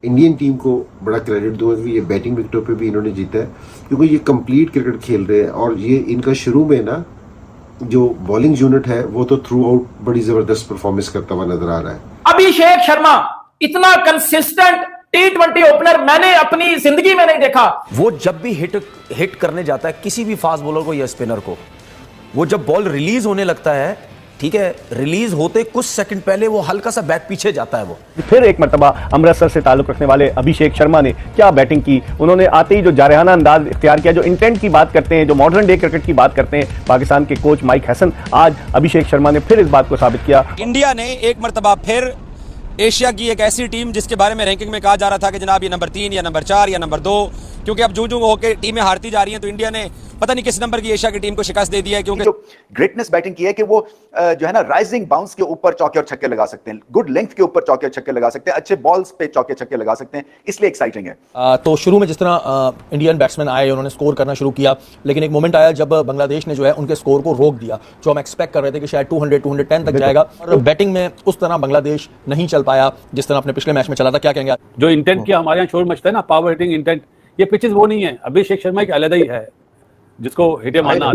Indian team को बड़ा credit दूंगा कि ये बैटिंग विकेटों पे भी इन्होंने जीता है, क्योंकि ये कंप्लीट क्रिकेट खेल रहे हैं। और ये इनका शुरू में ना जो बॉलिंग यूनिट है वो तो थ्रू आउट बड़ी जबरदस्त परफॉर्मेंस करता हुआ नजर आ रहा है। अभिषेक शर्मा इतना कंसिस्टेंट T20 ओपनर मैंने अपनी जिंदगी में नहीं देखा। वो जब भी हिट करने जाता है किसी भी फास्ट बॉलर को या स्पिनर को, वो जब बॉल रिलीज होने लगता है, ठीक है, रिलीज होते कुछ सेकंड पहले वो हल्का सा बैक पीछे जाता है। वो फिर एक मर्तबा अमृतसर से ताल्लुक रखने वाले अभिषेक शर्मा ने क्या बैटिंग की। उन्होंने आते ही जो जारहाना अंदाज इख्तियार किया, जो इंटेंट की बात करते हैं, जो मॉडर्न डे क्रिकेट की बात करते हैं पाकिस्तान के कोच माइक हसन, आज अभिषेक शर्मा ने फिर इस बात को साबित किया। इंडिया ने एक मर्तबा फिर एशिया की एक ऐसी टीम जिसके बारे में रैंकिंग में कहा जा रहा था कि जनाब ये नंबर 3 या नंबर 4 या नंबर 2, क्योंकि अब जो होकर टीमें हारती जा रही हैं, तो इंडिया ने पता नहीं किस नंबर की एशिया की टीम को शिकस्त दे दी है। क्योंकि जो ग्रेटनेस बैटिंग की है कि वो जो है ना राइजिंग बाउंस के ऊपर चौके और छक्के लगा सकते हैं, गुड लेंथ के ऊपर चौके और छक्के लगा सकते हैं, अच्छे बॉल्स पे चौके छक्के लगा सकते हैं, इसलिए एक्साइटिंग है। तो शुरू में जिस तरह इंडियन बैट्समैन आए, उन्होंने स्कोर करना शुरू किया, लेकिन एक मोमेंट आया जब बांग्लादेश ने जो है उनके स्कोर को रोक दिया, जो हम एक्सपेक्ट कर रहे थे कि शायद 200-210 तक जाएगा, और बैटिंग में उस तरह बांग्लादेश नहीं चल पाया जिस तरह अपने पिछले मैच में चला था। क्या कहेंगे? जो इंटेंट किया हमारे यहाँ शोर मचता है ना, पावर हिटिंग इंटेंट, ये पिचेस वो नहीं है। अभिषेक शर्मा एक अलग ही है जिसको हिटे मारना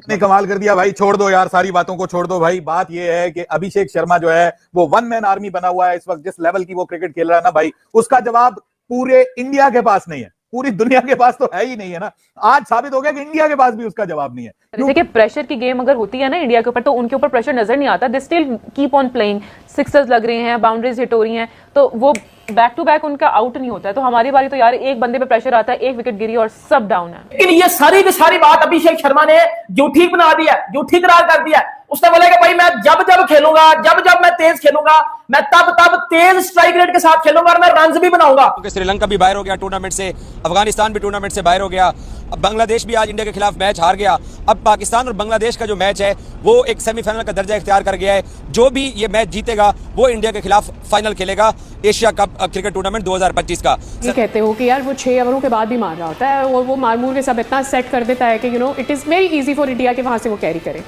ने कमाल कर दिया भाई। छोड़ दो यार, सारी बातों को छोड़ दो भाई। बात ये है कि अभिषेक शर्मा जो है वो वन मैन आर्मी बना हुआ है इस वक्त। जिस लेवल की वो क्रिकेट खेल रहा है ना भाई, उसका जवाब पूरे इंडिया के पास नहीं है, पूरी दुनिया के पास तो है ही नहीं है ना। आज साबित हो गया कि इंडिया के पास भी उसका जवाब नहीं है। देखिए, प्रेशर की गेम अगर होती है ना इंडिया के ऊपर, तो उनके ऊपर प्रेशर नजर नहीं आता। They still keep on playing, Sixers लग रहे हैं, बाउंड्रीज हिट हो रही हैं, तो वो बैक टू बैक उनका आउट नहीं होता है। तो हमारी बारी तो यार एक बंदे पे प्रेशर आता है, एक विकेट गिरी और सब डाउन है। लेकिन ये सारी की सारी बात अभिषेक शर्मा ने झूठी बना दिया, झूठी करार कर दिया। उसने बोला कि भाई मैं जब जब खेलूंगा, जब जब मैं तेज खेलूंगा, मैं तब तब तेज स्ट्राइक रेट के साथ खेलूंगा और मैं रन्स भी बनाऊंगा। क्योंकि श्रीलंका भी बाहर हो गया टूर्नामेंट से, अफगानिस्तान भी टूर्नामेंट से बाहर हो गया, अब बांग्लादेश भी आज इंडिया के खिलाफ मैच हार गया। अब पाकिस्तान और बांग्लादेश का जो मैच है वो एक सेमीफाइनल का दर्जा इख्तियार कर गया है। जो भी ये मैच जीतेगा वो इंडिया के खिलाफ फाइनल खेलेगा एशिया कप क्रिकेट टूर्नामेंट 2025 का। ये कहते हो कि यार वो 6 ओवरों के बाद भी मार रहा होता है और वो मारमूर के सब इतना सेट कर देता है कि it is very easy for India के वहाँ से वो कैरी करे।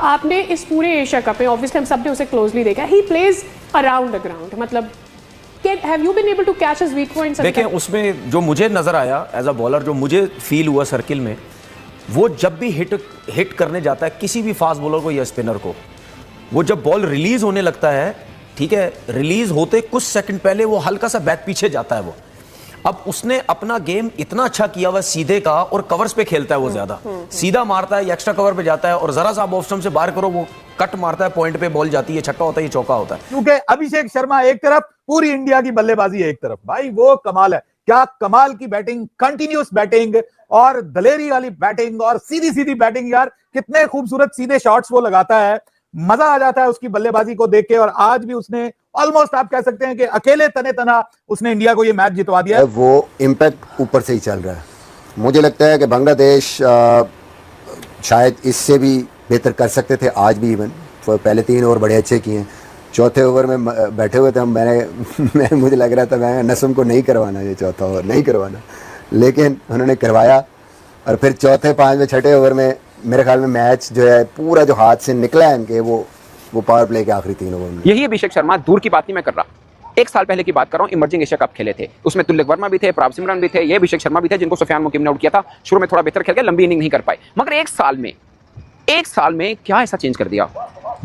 आपने इस पूरे एशिया कप में ऑब्वियसली हम सब ने उसे क्लोजली देखा, he plays around the ground, मतलब have you been able to catch his weak points? देखिए, उसमें जो मुझे नजर आया एज अ बॉलर, जो मुझे फील हुआ सर्किल में, वो जब भी हिट करने जाता है किसी भी फास्ट बॉलर को या स्पिनर को, वो जब बॉल रिलीज होने लगता है, ठीक है, रिलीज होते कुछ सेकंड पहले वो हल्का सा बैक पीछे जाता है। वो अब उसने अपना गेम इतना अच्छा किया हुआ सीधे का, और कवर्स पे खेलता है वो ज्यादा, सीधा मारता है या एक्स्ट्रा कवर पे जाता है, और जरा सा ऑफ स्टंप से बाहर करो वो कट मारता है, पॉइंट पे बॉल जाती है, छक्का होता है, ये चौका होता है। क्योंकि अभिषेक शर्मा एक तरफ, पूरी इंडिया की बल्लेबाजी है एक तरफ। भाई वो कमाल है, क्या कमाल की बैटिंग, कंटिन्यूस बैटिंग और दलेरी वाली बैटिंग और सीधी सीधी बैटिंग। यार कितने खूबसूरत सीधे शॉट्स वो लगाता है, मजा आ जाता है उसकी बल्लेबाजी को देख के। और आज भी उसने ऑलमोस्ट आप कह सकते हैं कि अकेले तने तना उसने इंडिया को ये मैच जितवा दिया है। वो इम्पैक्ट ऊपर से ही चल रहा है। मुझे लगता है कि बांग्लादेश शायद इससे भी बेहतर कर सकते थे आज भी। इवन पहले 3 ओवर बड़े अच्छे किए हैं, चौथे ओवर में बैठे हुए थे मैंने मुझे लग रहा था मैं नसम को नहीं करवाना, ये चौथा ओवर नहीं करवाना, लेकिन उन्होंने करवाया। और फिर चौथे, 5वें, छठे ओवर में मेरे ख्याल में मैच जो है पूरा जो हाथ से निकला है इनके, वो पावर प्ले के आखिरी 3 ओवर में। यही अभिषेक शर्मा, दूर की बात नहीं मैं कर रहा, 1 साल पहले की बात कर रहा हूँ। इमर्जिंग एशिया कप खेले थे, उसमें तुल्यक वर्मा भी थे, प्राव सिमरन भी थे, ये अभिषेक शर्मा भी थे, जिनको सुफियान मुकीम ने आउट किया था। शुरू में थोड़ा बेहतर खेल गए, लंबी इनिंग नहीं कर पाए, मगर 1 साल में क्या ऐसा चेंज कर दिया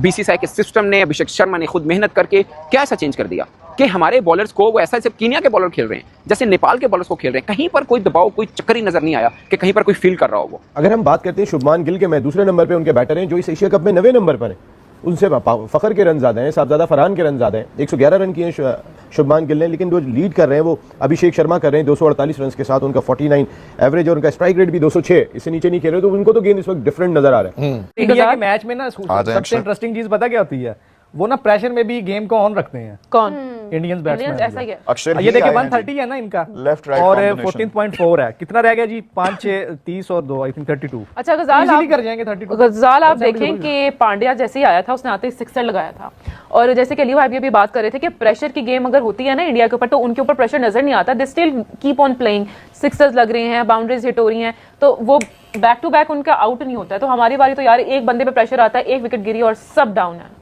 बीसीसीआई के सिस्टम ने, अभिषेक शर्मा ने खुद मेहनत करके क्या ऐसा चेंज कर दिया कि हमारे बॉलर्स को वो ऐसा सिर्फ कीनिया के बॉलर खेल रहे हैं जैसे नेपाल के बॉलर्स को खेल रहे हैं। कहीं पर कोई दबाव, कोई चक्कर ही नजर नहीं आया कि कहीं पर कोई फील कर रहा हो। वो अगर हम बात करते हैं शुभमान गिल के, मैं दूसरे नंबर पे उनके बैटर हैं जो इस एशिया कप में 9वें नंबर पर हैं। उनसे फखर के रन ज्यादा हैं, साहबजादा फरहान के रन ज्यादा हैं, 111 रन किए शुभमान गिल ने, लेकिन जो लीड कर रहे हैं वो अभिषेक शर्मा कर रहे हैं 248 रन के साथ। उनका 49 एवरेज और उनका स्ट्राइक रेट भी 206, इससे नीचे नहीं खेल रहे, तो उनको तो गेंद इस वक्त डिफरेंट नजर आ रहा है। इंडिया के मैच में ना सबसे इंटरेस्टिंग चीज पता क्या होती है, वो ना प्रेशर में भी गेम को ऑन रखते हैं। कौन? Indian batsman. ऐसा ही है। अक्षर ये देखिए 130 है ना इनका, लेफ्ट राइट और 14.4 है। कितना रह गया जी? 5, 6, 30 और 2 आई थिंक 32। अच्छा गजाल, आप कर जाएंगे 32। गजाल आप देखें कि पांड्या जैसे ही आया था, उसने आते ही सिक्सर लगाया था। और जैसे कि अली भाई भी बात कर रहे थे कि प्रेशर की गेम अगर होती है ना इंडिया के ऊपर, तो उनके ऊपर प्रेशर नजर नहीं आता। They still keep on playing, Sixers लग रहे हैं, बाउंड्रीज हिट हो रही हैं, तो वो बैक टू बैक उनका आउट नहीं होता है। तो हमारी बारी तो यार एक बंदे पे प्रेशर आता है, एक विकेट गिरी और सब डाउन है।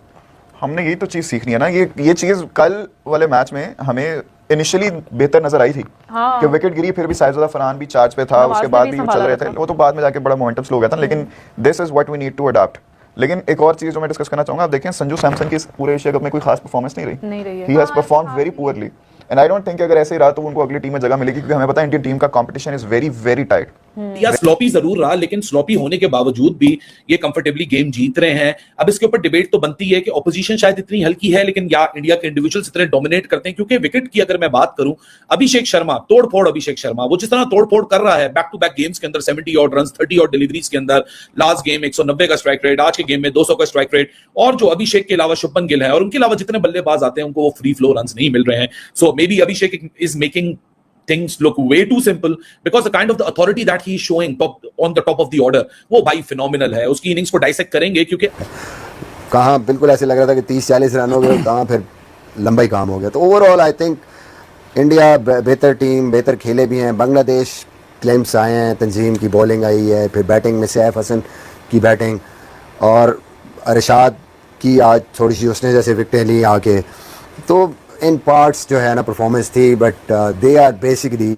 हमने यही तो चीज सीखनी है ना, ये चीज कल वाले मैच में हमें इनिशियली बेहतर नजर आई थी हाँ। कि विकेट गिरी, फिर भी साइजुद्दीन फरहान भी चार्ज पे था, उसके बाद भी चल रहे थे, वो तो बाद में जाके बड़ा मोमेंटम स्लो हो गया था, लेकिन this is what we need to adopt. लेकिन एक और चीज जो मैं डिस्कस करना चाहूंगा, आप देखें संजू सैमसन की पूरे एशिया कप में कोई खास परफॉर्मेंस नहीं रही, he has performed very poorly, and I don't think अगर ऐसे ही रहा तो उनको अगली टीम में जगह मिलेगी, क्योंकि हमें पता है इंडियन टीम का competition is very very tight. या स्लॉपी जरूर रहा, लेकिन स्लॉपी होने के बावजूद भी ये कंफर्टेबली गेम जीत रहे हैं। अब इसके ऊपर डिबेट तो बनती है कि ऑपोजिशन शायद इतनी हल्की है, लेकिन या इंडिया के इंडिविजुअल्स इतने डोमिनेट करते हैं। क्योंकि विकेट की अगर मैं बात करूं, अभिषेक शर्मा तोड़फोड़, अभिषेक शर्मा वो जिस तरह तोड़फोड़ कर रहा है बैक टू बैक गेम्स के अंदर, 70 ऑड रन, 30 ऑड डिलीवरीज के अंदर, लास्ट गेम 190 का स्ट्राइक रेट, आज के गेम में 200 का स्ट्राइक रेट, और जो अभिषेक के अलावा शुभमन गिल है और उनके अलावा जितने बल्लेबाज आते हैं उनको वो फ्री फ्लो रन नहीं मिल रहे हैं। So maybe Abhishek is making things look way too simple because the kind of the authority that he is showing on the top of the order वो भाई phenomenal है। उसकी इनिंग्स को dissect करेंगे, क्योंकि कहाँ बिल्कुल ऐसे लग रहा था कि 30-40 रन हो गए, कहाँ फिर लंबा ही काम हो गया। तो ओवरऑल आई थिंक इंडिया बेहतर टीम, बेहतर खेले भी हैं। बांग्लादेश क्लेम्स आए हैं, तंजीम की बॉलिंग आई है, फिर बैटिंग में सैफ हसन की बैटिंग, और अरशाद की आज थोड़ी सी उसने जैसे विकेटें ली आके, तो इन पार्ट्स जो है ना परफॉर्मेंस थी, बट दे आर बेसिकली